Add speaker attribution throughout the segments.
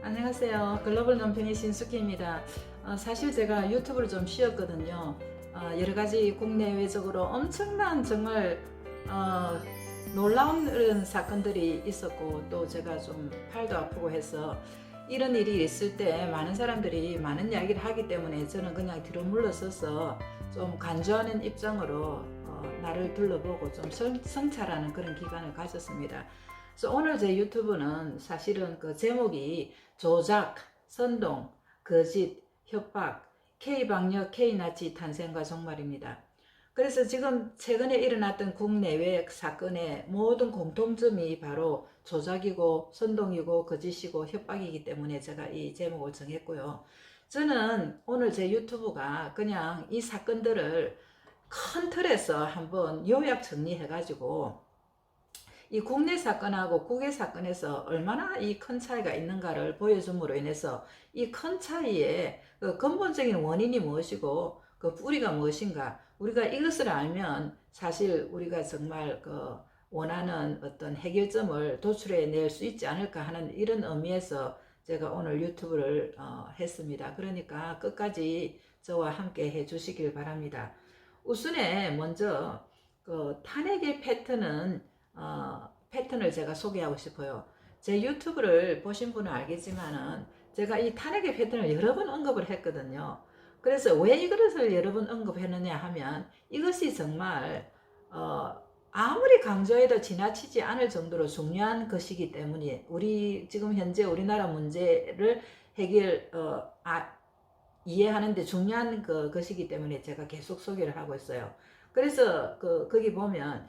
Speaker 1: 안녕하세요. 글로벌 논평의 신숙희입니다. 사실 제가 유튜브를 좀 쉬었거든요. 여러 가지 국내외적으로 엄청난 정말 놀라운 이런 사건들이 있었고, 또 제가 좀 팔도 아프고 해서 이런 일이 있을 때 많은 사람들이 많은 이야기를 하기 때문에 저는 그냥 뒤로 물러서서 좀 간주하는 입장으로 나를 둘러보고 좀 성찰하는 그런 기간을 가졌습니다. 그래서 오늘 제 유튜브는 사실은 그 제목이 조작, 선동, 거짓, 협박, K방역, K나치 탄생과 종말입니다. 그래서 지금 최근에 일어났던 국내외 사건의 모든 공통점이 바로 조작이고 선동이고 거짓이고 협박이기 때문에 제가 이 제목을 정했고요. 저는 오늘 제 유튜브가 그냥 이 사건들을 큰 틀에서 한번 요약 정리해가지고 이 국내 사건하고 국외 사건에서 얼마나 이 큰 차이가 있는가를 보여줌으로 인해서 이 큰 차이의 그 근본적인 원인이 무엇이고 그 뿌리가 무엇인가, 우리가 이것을 알면 사실 우리가 정말 그 원하는 어떤 해결점을 도출해 낼 수 있지 않을까 하는 이런 의미에서 제가 오늘 유튜브를 했습니다. 그러니까 끝까지 저와 함께 해 주시길 바랍니다. 우선에 먼저 그 탄핵의 패턴을 제가 소개하고 싶어요. 제 유튜브를 보신 분은 알겠지만은 제가 이 탄핵의 패턴을 여러 번 언급을 했거든요. 그래서 왜 이것을 여러 번 언급했느냐 하면 이것이 정말 아무리 강조해도 지나치지 않을 정도로 중요한 것이기 때문에 우리 지금 현재 우리나라 문제를 해결 이해하는데 중요한 것이기 때문에 제가 계속 소개를 하고 있어요. 그래서 거기 보면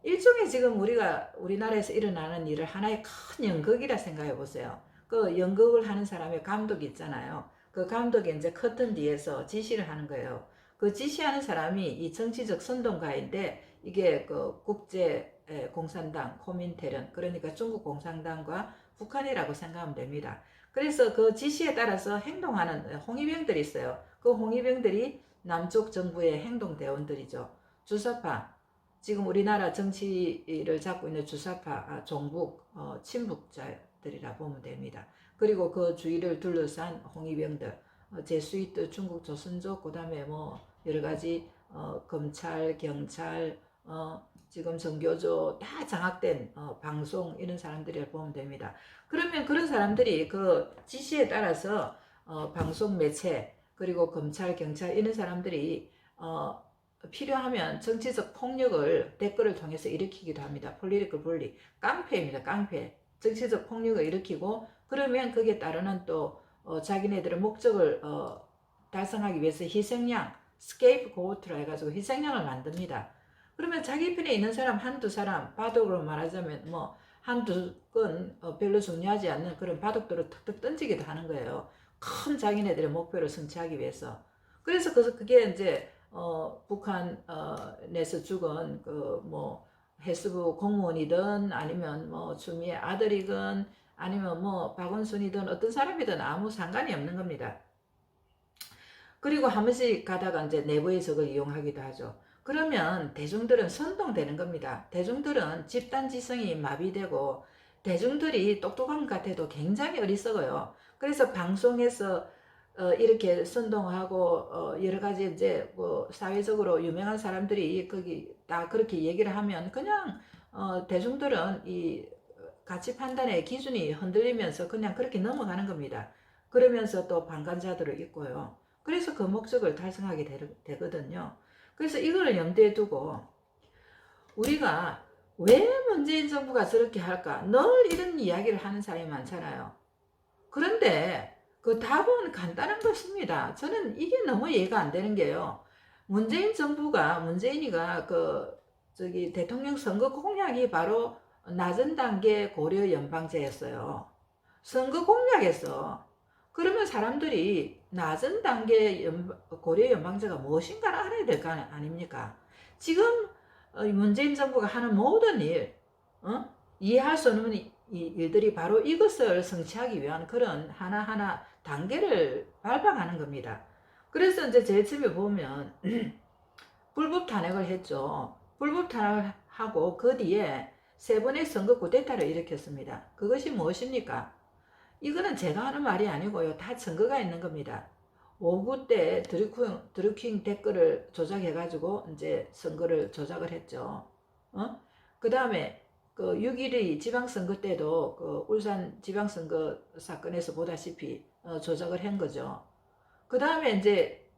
Speaker 1: 일종의 지금 우리나라에서 일어나는 일을 하나의 큰 연극이라 생각해 보세요. 그 연극을 하는 사람의 감독이 있잖아요. 그 감독이 이제 커튼 뒤에서 지시를 하는 거예요. 그 지시하는 사람이 이 정치적 선동가인데 이게 그 국제 공산당 코민테른, 그러니까 중국 공산당과 북한이라고 생각하면 됩니다. 그래서 그 지시에 따라서 행동하는 홍위병들이 있어요. 그 홍위병들이 남쪽 정부의 행동대원들이죠. 주사파, 지금 우리나라 정치를 잡고 있는 주사파, 종북, 친북자들이라 보면 됩니다. 그리고 그 주위를 둘러싼 홍위병들, 제수이트, 중국 조선족, 그 다음에 뭐 여러 가지 검찰, 경찰, 지금 정교조 다 장악된 방송 이런 사람들이라 보면 됩니다. 그러면 그런 사람들이 그 지시에 따라서 방송 매체 그리고 검찰, 경찰 이런 사람들이 필요하면 정치적 폭력을 댓글을 통해서 일으키기도 합니다. 폴리티컬 bully, 깡패입니다. 깡패. 정치적 폭력을 일으키고 그러면 거기에 따르는 또 자기네들의 목적을 달성하기 위해서 희생양, 스케이프고트라 해가지고 희생양을 만듭니다. 그러면 자기 편에 있는 사람 한두 사람, 바둑으로 말하자면 뭐 한두 건 별로 중요하지 않는 그런 바둑들을 툭툭 던지기도 하는 거예요. 큰 자기네들의 목표를 성취하기 위해서. 그래서 그게 이제 북한에서 죽은 그 뭐 해수부 공무원이든 아니면 뭐 추미애 아들이든 아니면 뭐 박원순이든 어떤 사람이든 아무 상관이 없는 겁니다. 그리고 한 번씩 가다가 이제 내부의 적을 이용하기도 하죠. 그러면 대중들은 선동되는 겁니다. 대중들은 집단지성이 마비되고 대중들이 똑똑한 것 같아도 굉장히 어리석어요. 그래서 방송에서 이렇게 선동하고 여러 가지 이제 뭐 사회적으로 유명한 사람들이 거기 다 그렇게 얘기를 하면 그냥 대중들은 이 가치 판단의 기준이 흔들리면서 그냥 그렇게 넘어가는 겁니다. 그러면서 또 방관자들을 있고요. 그래서 그 목적을 달성하게 되거든요. 그래서 이걸 염두에 두고 우리가 왜 문재인 정부가 저렇게 할까? 늘 이런 이야기를 하는 사람이 많잖아요. 그런데 그 답은 간단한 것입니다. 저는 이게 너무 이해가 안 되는 게요. 문재인이가 대통령 선거 공약이 바로 낮은 단계 고려 연방제였어요. 선거 공약에서 그러면 사람들이 낮은 단계 고려 연방제가 무엇인가를 알아야 될 거 아닙니까? 지금 문재인 정부가 하는 모든 일, 이해할 수 없는 일들이 바로 이것을 성취하기 위한 그런 하나하나 단계를 밟아가는 겁니다. 그래서 이제 제일 처음에 보면 불법 탄핵을 했죠. 불법 탄핵을 하고 그 뒤에 세 번의 선거 쿠데타를 일으켰습니다. 그것이 무엇입니까? 이거는 제가 하는 말이 아니고요. 다 증거가 있는 겁니다. 5구 때 드루킹 댓글을 조작해가지고 이제 선거를 조작을 했죠. 그 다음에 그 6.12 지방선거 때도 그 울산 지방선거 사건에서 보다시피 조작을 한 거죠. 그 다음에 이제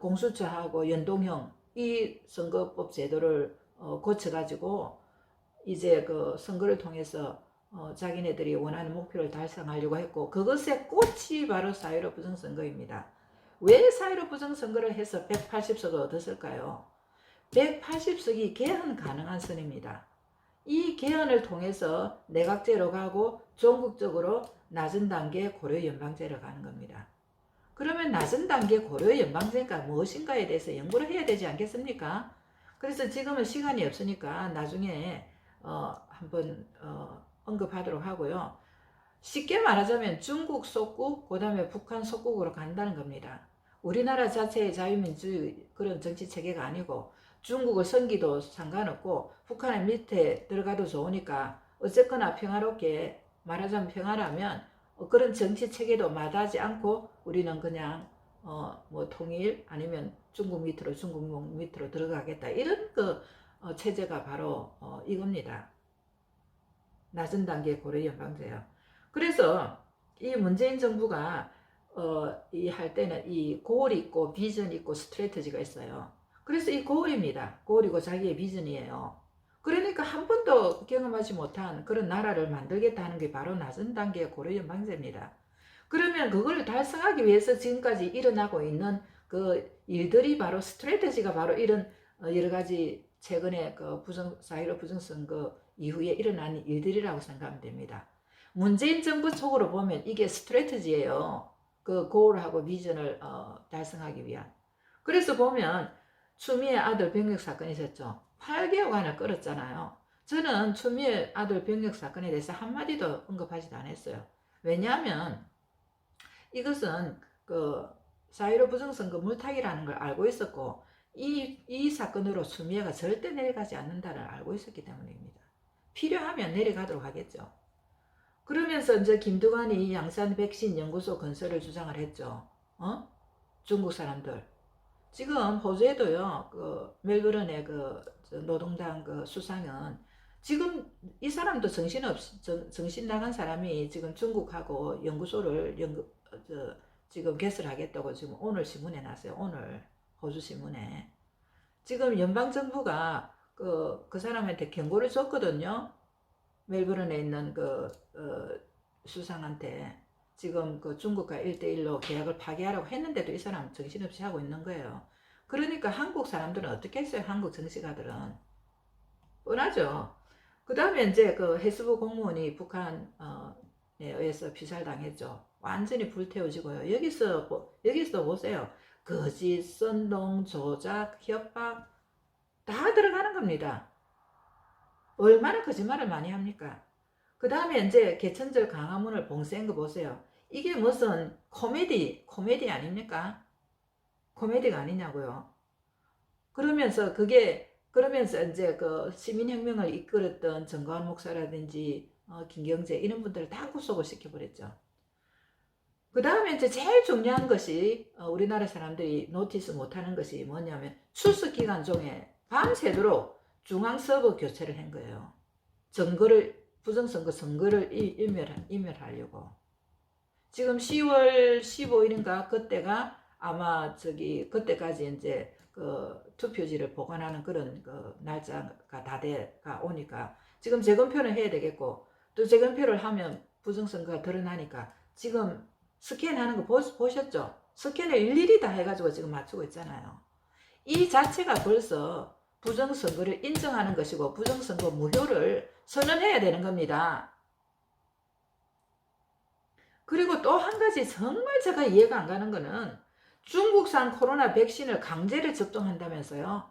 Speaker 1: 공수처하고 연동형 이 선거법 제도를 고쳐가지고 이제 그 선거를 통해서 자기네들이 원하는 목표를 달성하려고 했고, 그것의 꽃이 바로 4.15 부정선거입니다. 왜 4.15 부정선거를 해서 180석을 얻었을까요? 180석이 개헌 가능한 선입니다. 이 개헌을 통해서 내각제로 가고 전국적으로 낮은 단계 고려 연방제로 가는 겁니다. 그러면 낮은 단계 고려 연방제가 무엇인가에 대해서 연구를 해야 되지 않겠습니까? 그래서 지금은 시간이 없으니까 나중에 한번 언급하도록 하고요. 쉽게 말하자면 중국 속국, 그 다음에 북한 속국으로 간다는 겁니다. 우리나라 자체의 자유민주주의 그런 정치 체계가 아니고 중국을 섬기도 상관없고 북한의 밑에 들어가도 좋으니까 어쨌거나 평화롭게, 말하자면 평화라면 그런 정치 체계도 마다하지 않고 우리는 그냥 뭐 통일 아니면 중국 밑으로 들어가겠다, 이런 그 체제가 바로 이겁니다. 낮은 단계 고려 연방제요. 그래서 이 문재인 정부가 이 할 때는 이 고울이 있고 비전이 있고 스트래티지가 있어요. 그래서 이 고울입니다. 고울이고 자기의 비전이에요. 그러니까 한 번도 경험하지 못한 그런 나라를 만들겠다 하는 게 바로 낮은 단계의 고려 연방제입니다. 그러면 그걸 달성하기 위해서 지금까지 일어나고 있는 그 일들이 바로 스트래티지가 바로 이런 여러 가지 최근에 그 4.15 부정선거 이후에 일어난 일들이라고 생각하면 됩니다. 문재인 정부 쪽으로 보면 이게 스트래티지예요. 그 고울하고 비전을 달성하기 위한. 그래서 보면 추미애 아들 병역 사건이 있었죠. 8개월간을 끌었잖아요. 저는 추미애 아들 병역 사건에 대해서 한마디도 언급하지도 않았어요. 왜냐하면 이것은 그 4.15 부정선거 물타기라는 걸 알고 있었고, 이 사건으로 추미애가 절대 내려가지 않는다를 알고 있었기 때문입니다. 필요하면 내려가도록 하겠죠. 그러면서 이제 김두관이 양산 백신 연구소 건설을 주장을 했죠. 중국 사람들. 지금 호주에도요, 그 멜버른의 그 노동당 그 수상은 지금 이 사람도 정신 나간 사람이 지금 중국하고 연구소를 지금 개설하겠다고 지금 오늘 신문에 났어요. 오늘 호주 신문에. 지금 연방정부가 그 사람한테 경고를 줬거든요. 멜버른에 있는 수상한테 지금 그 중국과 1대1로 계약을 파기하라고 했는데도 이 사람 정신없이 하고 있는 거예요. 그러니까 한국 사람들은 어떻게 했어요? 한국 정치가들은. 뻔하죠. 그 다음에 이제 그 해수부 공무원이 북한에 의해서 피살당했죠. 완전히 불태워지고요. 여기서 보세요. 거짓, 선동, 조작, 협박 다 들어가는 겁니다. 얼마나 거짓말을 많이 합니까? 그 다음에 이제 개천절 광화문을 봉쇄한 거 보세요. 이게 무슨 코미디 아닙니까? 코미디가 아니냐고요. 그러면서 이제 그 시민혁명을 이끌었던 정광훈 목사라든지 김경재 이런 분들을 다 구속을 시켜버렸죠. 그 다음에 이제 제일 중요한 것이 우리나라 사람들이 노티스 못하는 것이 뭐냐면 출석 기간 중에 밤새도록 중앙 서버 교체를 한 거예요. 부정선거 선거를 인멸하려고. 지금 10월 15일인가 그때가 아마 그때까지 이제 그 투표지를 보관하는 그런 그 날짜가 다 오니까 지금 재검표를 해야 되겠고, 또 재검표를 하면 부정선거가 드러나니까 지금 스캔하는 거 보셨죠? 스캔을 일일이 다 해가지고 지금 맞추고 있잖아요. 이 자체가 벌써 부정선거를 인정하는 것이고 부정선거 무효를 선언해야 되는 겁니다. 그리고 또 한 가지 정말 제가 이해가 안 가는 거는 중국산 코로나 백신을 강제로 접종한다면서요.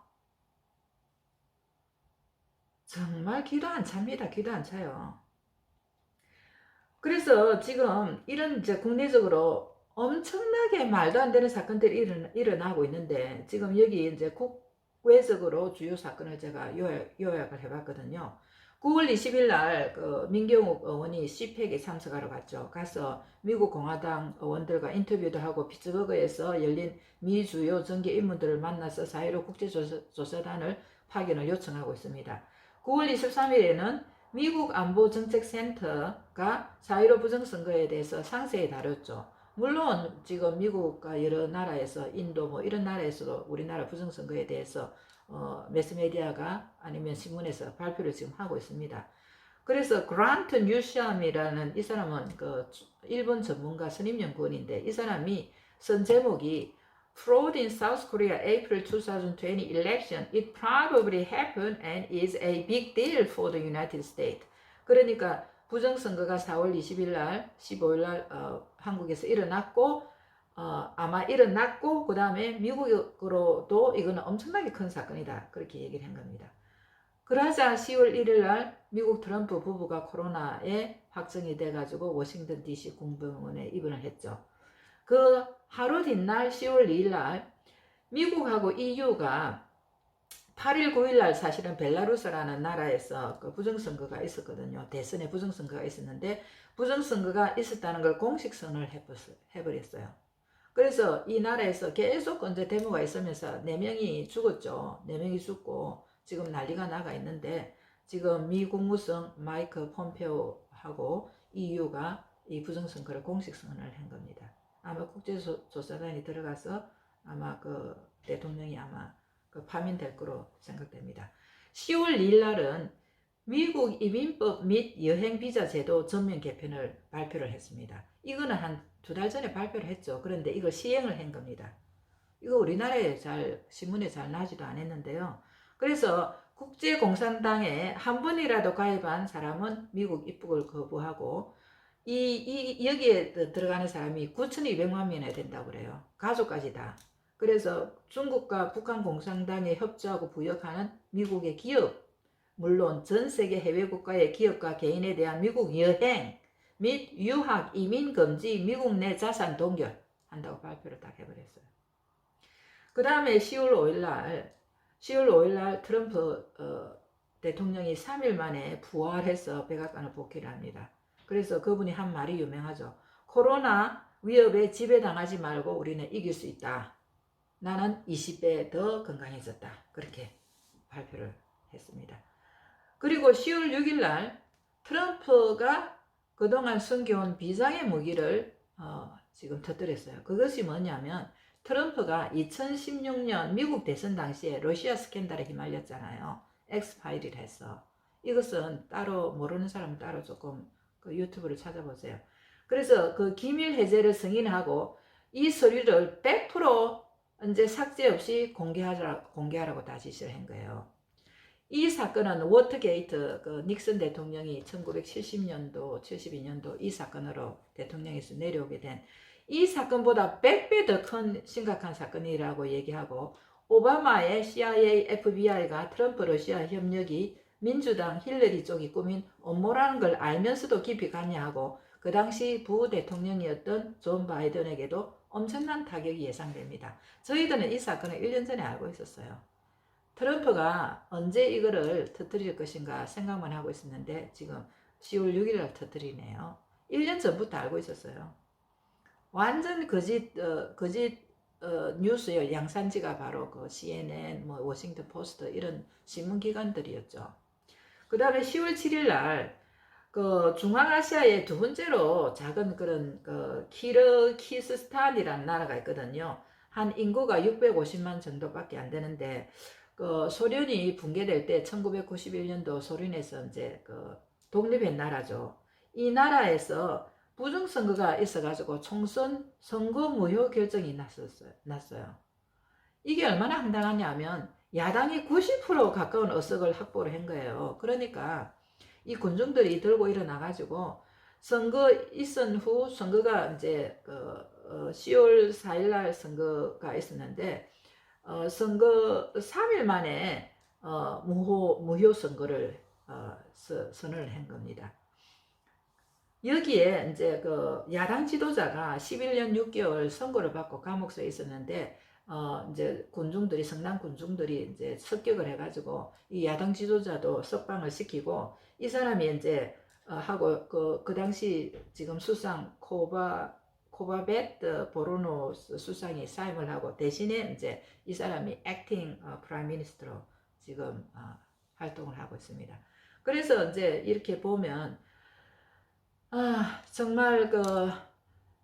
Speaker 1: 정말 기도 안 찹니다. 기도 안 차요. 그래서 지금 이런 이제 국내적으로 엄청나게 말도 안 되는 사건들이 일어나고 있는데, 지금 여기 이제 국외적으로 주요 사건을 제가 요약을 해봤거든요. 9월 20일 날 그 민경욱 의원이 CPEC에 참석하러 갔죠. 가서 미국 공화당 의원들과 인터뷰도 하고 피츠버그에서 열린 미 주요 정계 인물들을 만나서 4.15 국제조사단을 파견을 요청하고 있습니다. 9월 23일에는 미국 안보정책센터가 4.15 부정선거에 대해서 상세히 다뤘죠. 물론 지금 미국과 여러 나라에서 인도 뭐 이런 나라에서도 우리나라 부정선거에 대해서 매스메디아가 아니면 신문에서 발표를 지금 하고 있습니다. 그래서 그란트 뉴샴이라는 이 사람은 그 일본 전문가 선임연구원인데 이 사람이 쓴 제목이 Fraud in South Korea April 2020 election. It probably happened and is a big deal for the United States. 그러니까 부정선거가 4월 20일 날, 15일 날 한국에서 일어났고 아마 일어났고 그 다음에 미국으로도 이거는 엄청나게 큰 사건이다. 그렇게 얘기를 한 겁니다. 그러자 10월 1일 날 미국 트럼프 부부가 코로나에 확정이 돼가지고 워싱턴 DC 공병원에 입원을 했죠. 그 하루 뒷날 10월 2일 날 미국하고 EU가 8일 9일 날 사실은 벨라루스라는 나라에서 그 부정선거가 있었거든요. 대선에 부정선거가 있었는데 부정선거가 있었다는 걸 공식 선언을 해버렸어요. 그래서 이 나라에서 계속 이제 데모가 있으면서 4명이 죽었죠. 4명이 죽고 지금 난리가 나가 있는데 지금 미 국무성 마이크 폼페오하고 EU가 이 부정선거를 공식 선언을 한 겁니다. 아마 국제조사단이 들어가서 아마 그 대통령이 아마 그 파면될 거로 생각됩니다. 10월 2일 날은 미국 이민법 및 여행비자 제도 전면 개편을 발표를 했습니다. 이거는 한 2달 전에 발표를 했죠. 그런데 이걸 시행을 한 겁니다. 이거 우리나라에 신문에 잘 나지도 않았는데요. 그래서 국제공산당에 한 번이라도 가입한 사람은 미국 입국을 거부하고 여기에 들어가는 사람이 9,200만 명이 된다고 그래요. 가족까지 다. 그래서 중국과 북한 공산당에 협조하고 부역하는 미국의 기업, 물론 전 세계 해외 국가의 기업과 개인에 대한 미국 여행 및 유학, 이민 금지, 미국 내 자산 동결 한다고 발표를 딱 해버렸어요. 그 다음에 10월 5일 날 트럼프 대통령이 3일 만에 부활해서 백악관을 복귀를 합니다. 그래서 그분이 한 말이 유명하죠. 코로나 위협에 지배당하지 말고 우리는 이길 수 있다. 나는 20배 더 건강해졌다. 그렇게 발표를 했습니다. 그리고 10월 6일 날 트럼프가 그동안 숨겨온 비장의 무기를 지금 터뜨렸어요. 그것이 뭐냐면 트럼프가 2016년 미국 대선 당시에 러시아 스캔들에 휘말렸잖아요. 엑스파일을 해서. 이것은 따로 모르는 사람은 따로 조금 그 유튜브를 찾아보세요. 그래서 그 기밀 해제를 승인하고 이 서류를 100% 이제 삭제 없이 공개하라고 다 지시를 한 거예요. 이 사건은 워터게이트 그 닉슨 대통령이 1970년도, 72년도 이 사건으로 대통령에서 내려오게 된 이 사건보다 100배 더 큰 심각한 사건이라고 얘기하고 오바마의 CIA, FBI가 트럼프 러시아 협력이 민주당 힐러리 쪽이 꾸민 음모라는 걸 알면서도 깊이 관여하고 그 당시 부대통령이었던 존 바이든에게도 엄청난 타격이 예상됩니다. 저희들은 이 사건을 1년 전에 알고 있었어요. 트럼프가 언제 이거를 터뜨릴 것인가 생각만 하고 있었는데 지금 10월 6일 날 터뜨리네요. 1년 전부터 알고 있었어요. 완전 거짓 뉴스예요. 양산지가 바로 그 CNN, 뭐 워싱턴 포스트 이런 신문기관들이었죠. 그 다음에 10월 7일 날 그 중앙아시아의 두 번째로 작은 그런 그 키르기스탄이라는 나라가 있거든요. 한 인구가 650만 정도밖에 안 되는데 그 소련이 붕괴될 때 1991년도 소련에서 이제 그 독립한 나라죠. 이 나라에서 부정선거가 있어가지고 총선 선거 무효 결정이 났어요. 이게 얼마나 황당하냐면 야당이 90% 가까운 의석을 확보를 한 거예요. 그러니까 이 군중들이 들고 일어나가지고 선거 있은 후 선거가 이제 10월 4일 날 선거가 있었는데 선거 3일 만에 무효 선거를 선언을 한 겁니다. 여기에 이제 그 야당 지도자가 11년 6개월 선고를 받고 감옥에 있었는데 이제 군중들이 성남 군중들이 이제 습격을 해가지고 이 야당 지도자도 석방을 시키고 이 사람이 이제 하고 그 당시 지금 수상 코바베트 보르노스 수상이 사임을 하고 대신에 이제 이 사람이 액팅 프라임 미니스터로 지금 활동을 하고 있습니다. 그래서 이제 이렇게 보면 정말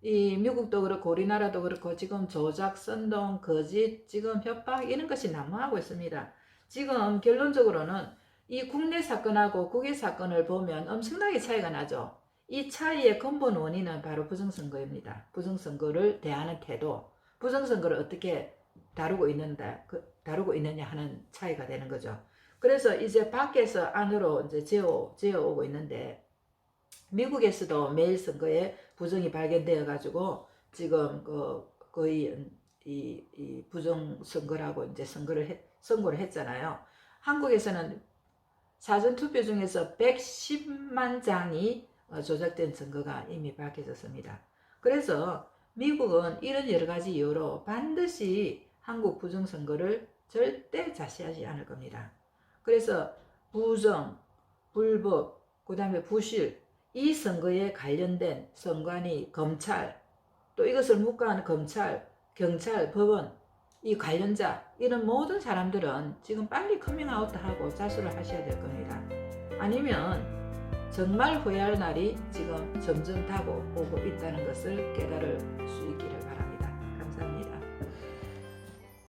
Speaker 1: 이 미국도 그렇고 우리나라도 그렇고 지금 조작, 선동, 거짓, 지금 협박 이런 것이 난무하고 있습니다. 지금 결론적으로는 이 국내 사건하고 국외 사건을 보면 엄청나게 차이가 나죠. 이 차이의 근본 원인은 바로 부정선거입니다. 부정선거를 대하는 태도, 부정선거를 어떻게 다루고 있느냐 하는 차이가 되는 거죠. 그래서 이제 밖에서 안으로 이제 지어오고 있는데 미국에서도 매일 선거에 부정이 발견되어 가지고 지금 거의 이 부정 선거라고 이제 선고를 했잖아요. 한국에서는 사전 투표 중에서 110만 장이 조작된 선거가 이미 밝혀졌습니다. 그래서 미국은 이런 여러 가지 이유로 반드시 한국 부정 선거를 절대 자시하지 않을 겁니다. 그래서 부정, 불법, 그 다음에 부실, 이 선거에 관련된 선관위, 검찰, 또 이것을 묵과한 검찰, 경찰, 법원, 이 관련자 이런 모든 사람들은 지금 빨리 커밍아웃하고 자수를 하셔야 될 겁니다. 아니면 정말 후회할 날이 지금 점점 다가오고 있다는 것을 깨달을 수 있기를 바랍니다.